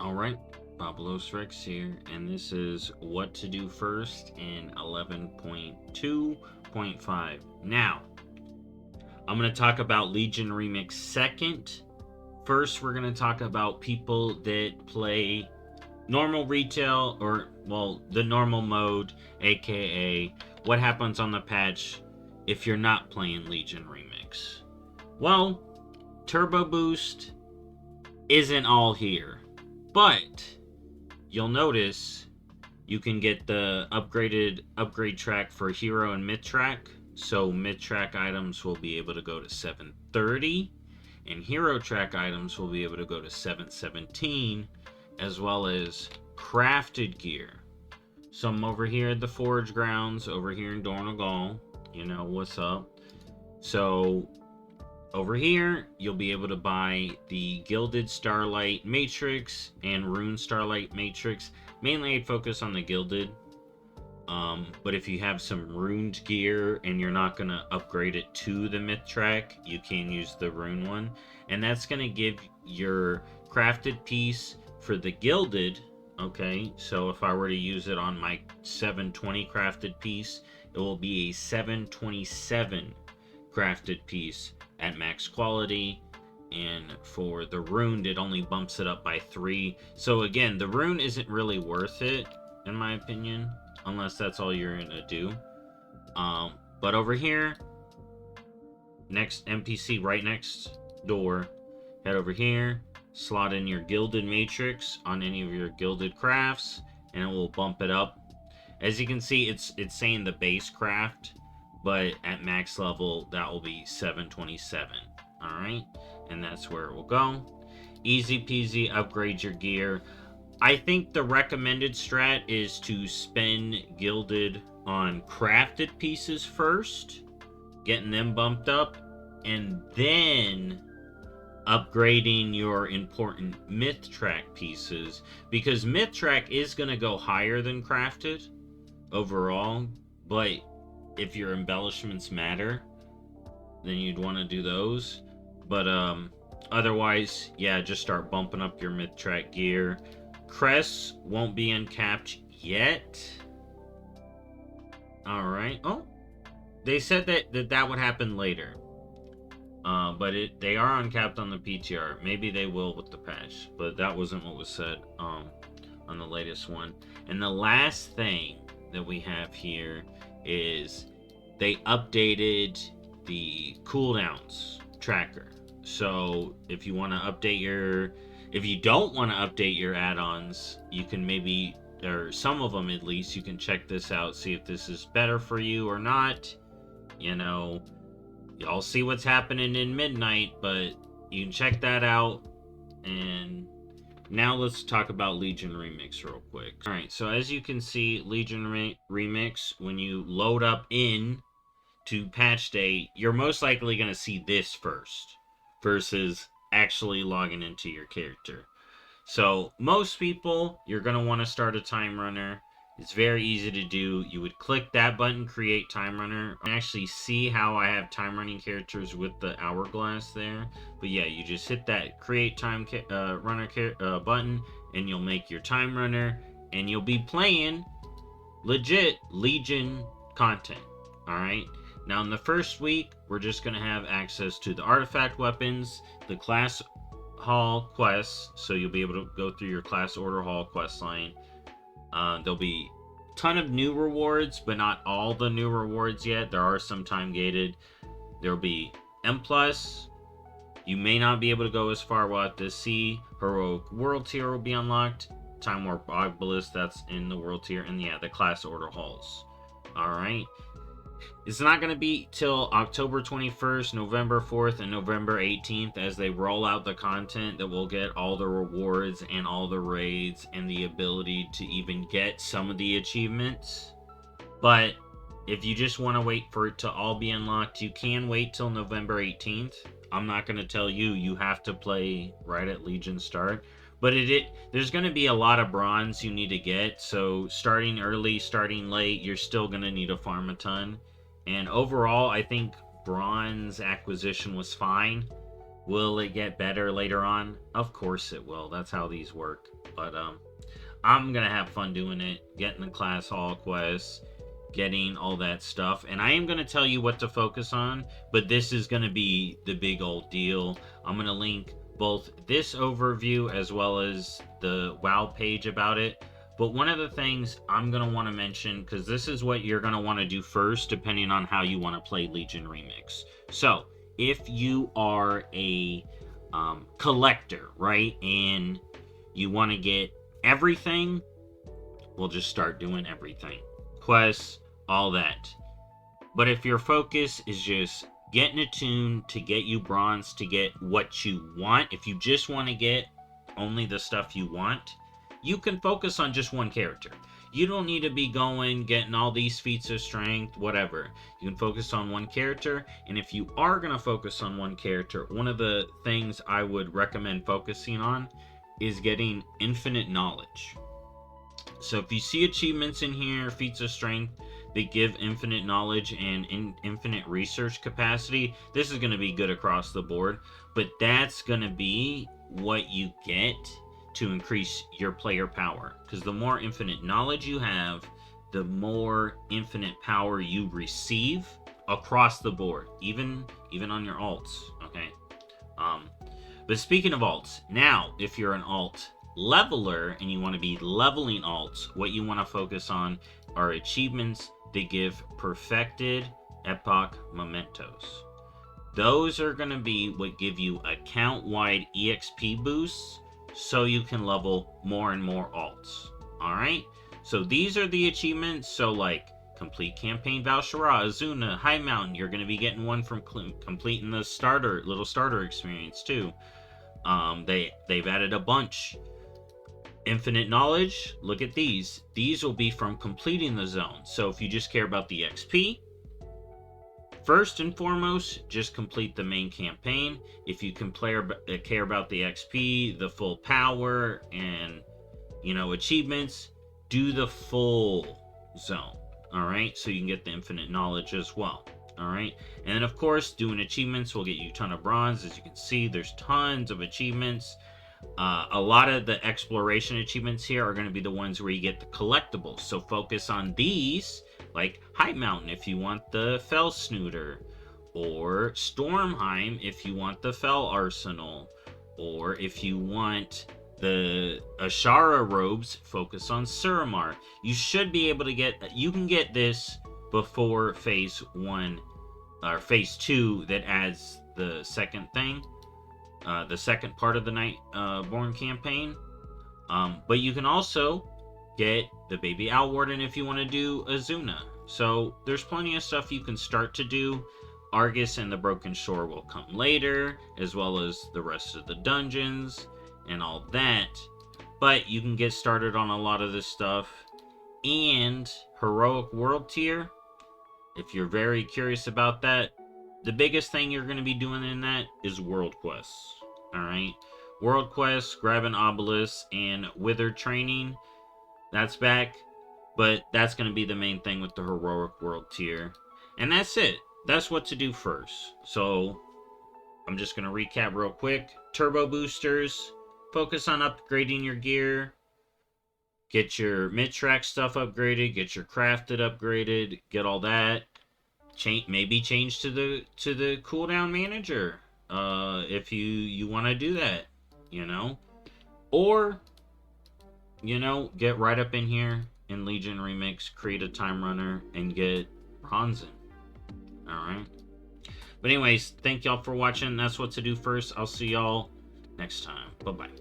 Alright, BobalosRex here, and this is what to do first in 11.2.5. Now, I'm going to talk about Legion Remix second. First, we're going to talk about people that play normal retail, or, well, the normal mode, aka what happens on the patch if you're not playing Legion Remix. Well, Turbo Boost isn't all here. But you'll notice you can get the upgrade track for hero and myth track. So myth track items will be able to go to 730, and hero track items will be able to go to 717, as well as crafted gear. So I'm over here at the Forge Grounds, over here in Dornagal. You know what's up. So over here, you'll be able to buy the Gilded Starlight Matrix and Rune Starlight Matrix. Mainly, I'd focus on the Gilded. But if you have some Runed gear and you're not going to upgrade it to the Myth track, you can use the Rune one. And that's going to give your crafted piece for the Gilded. Okay, so if I were to use it on my 720 crafted piece, it will be a 727 crafted piece at max quality, and for the Rune it only bumps it up by 3. So again, the Rune isn't really worth it in my opinion, unless that's all you're gonna do. But over here, next NPC right next door, head over here, slot in your Gilded Matrix on any of your Gilded crafts, and it will bump it up. As you can see, it's saying the base craft, but at max level, that will be 727. Alright? And that's where it will go. Easy peasy, upgrade your gear. I think the recommended strat is to spend Gilded on crafted pieces first, getting them bumped up, and then upgrading your important Myth track pieces, because Myth track is going to go higher than crafted overall, but if your embellishments matter, then you'd want to do those. But otherwise, yeah, just start bumping up your myth track gear. Crests won't be uncapped yet. Alright. Oh, they said that would happen later. But they are uncapped on the PTR. Maybe they will with the patch, but that wasn't what was said on the latest one. And the last thing that we have here is they updated the cooldowns tracker. So if you want to update if you don't want to update your add-ons, you can maybe, or some of them at least, you can check this out, see if this is better for you or not. You know, y'all see what's happening in Midnight, but you can check that out. And now let's talk about Legion Remix real quick. Alright, so as you can see, Legion Remix, when you load up in to patch day, you're most likely going to see this first versus actually logging into your character. So most people, you're going to want to start a time runner. It's very easy to do. You would click that button, create time runner. I actually see how I have time running characters with the hourglass there. But yeah, you just hit that create time runner button, and you'll make your time runner, and you'll be playing legit Legion content. Alright? Now in the first week, we're just going to have access to the artifact weapons, the class hall quests, so you'll be able to go through your class order hall quest line. There'll be a ton of new rewards, but not all the new rewards yet. There are some time gated. There'll be M+. You may not be able to go as far. We'll have to see. Heroic World Tier will be unlocked. Time Warp Obelisk, that's in the World Tier. And yeah, the class order halls. Alright. It's not going to be till October 21st, November 4th, and November 18th as they roll out the content that we'll get all the rewards and all the raids and the ability to even get some of the achievements. But if you just want to wait for it to all be unlocked, you can wait till November 18th. I'm not going to tell you have to play right at Legion start. But there's going to be a lot of bronze you need to get. So starting early, starting late, you're still going to need to farm a ton. And overall, I think bronze acquisition was fine. Will it get better later on? Of course it will. That's how these work. But I'm gonna have fun doing it, getting the class hall quests, getting all that stuff, and I am gonna tell you what to focus on. But this is gonna be the big old deal. I'm gonna link both this overview as well as the WoW page about it. But one of the things I'm going to want to mention, because this is what you're going to want to do first, depending on how you want to play Legion Remix. So, if you are a collector, right, and you want to get everything, we'll just start doing everything. Quests, all that. But if your focus is just getting attuned to get you bronze, to get what you want, if you just want to get only the stuff you want, you can focus on just one character. You don't need to be going, getting all these feats of strength, whatever. You can focus on one character, and if you are going to focus on one character, one of the things I would recommend focusing on is getting infinite knowledge. So if you see achievements in here, feats of strength, they give infinite knowledge and infinite research capacity. This is going to be good across the board, but that's going to be what you get to increase your player power. Because the more infinite knowledge you have, the more infinite power you receive across the board, even on your alts. Okay. But speaking of alts, now if you're an alt leveler and you want to be leveling alts, what you want to focus on are achievements that give perfected epoch mementos. Those are going to be what give you account-wide EXP boosts so you can level more and more alts. Alright? So these are the achievements. So like complete campaign Val'sharah, Azuna, High Mountain. You're going to be getting one from completing the little starter experience too. They've added a bunch. Infinite knowledge, look at these. These will be from completing the zone. So if you just care about the XP, first and foremost, just complete the main campaign. If you can care about the XP, the full power, and achievements, do the full zone. All right, so you can get the infinite knowledge as well. All right, and then of course, doing achievements will get you a ton of bronze. As you can see, there's tons of achievements. A lot of the exploration achievements here are going to be the ones where you get the collectibles. So focus on these, like High Mountain if you want the Fell Snooter, or Stormheim if you want the Fell Arsenal, or if you want the Ashara robes, focus on Suramar. You should be able to you can get this before phase 1 or phase 2 that adds the second thing. The second part of the Nightborn campaign. But you can also get the Baby Owl Warden if you want to do Azuna. So there's plenty of stuff you can start to do. Argus and the Broken Shore will come later, as well as the rest of the dungeons and all that. But you can get started on a lot of this stuff. And Heroic World Tier, if you're very curious about that, the biggest thing you're going to be doing in that is World Quests. Alright? World Quests, grabbing Obelisk, and Wither training. That's back. But that's going to be the main thing with the Heroic World Tier. And that's it. That's what to do first. So, I'm just going to recap real quick. Turbo boosters. Focus on upgrading your gear. Get your mid-track stuff upgraded. Get your crafted upgraded. Get all that. Maybe change to the cooldown manager if you want to do that, or get right up in here in Legion Remix, create a time runner, and get Hansen. All right. But anyways, thank y'all for watching. That's what to do first. I'll see y'all next time. Bye bye.